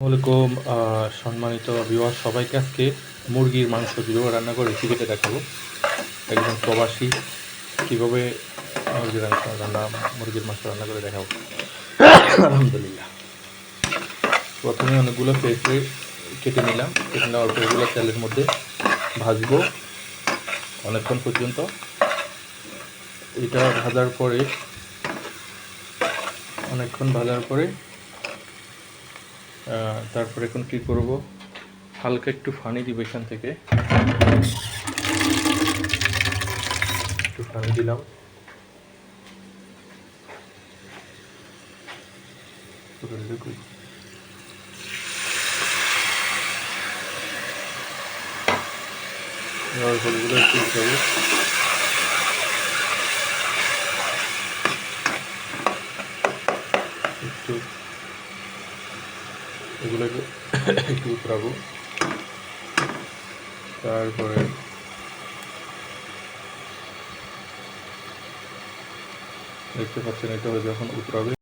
আসসালামাইকুম সম্মানিত ভিউয়ার সবাইকে আজকে মুরগির মাংস কীভাবে রান্না করে রেসিপিটা দেখাবো। একজন প্রবাসী কীভাবে মুরগির মাংস রান্না করে দেখাবো। আলহামদুলিল্লাহ, প্রথমে অনেকগুলো পেঁপে কেটে নিলাম। কেটে নেওয়ার পর এগুলো তেলের মধ্যে ভাজবো অনেকক্ষণ পর্যন্ত। এটা ভাজার পরে অনেকক্ষণ ভাজার পরে তারপরে এখন কী করব, হালকা একটু পানি দিব। এখান থেকে একটু পানি দিলাম। ফলগুলো একটু উঠাবো। একটু এগুলোকে একটু উতরাবো। তারপরে দেখতে পাচ্ছেন এটা যখন উতরাবে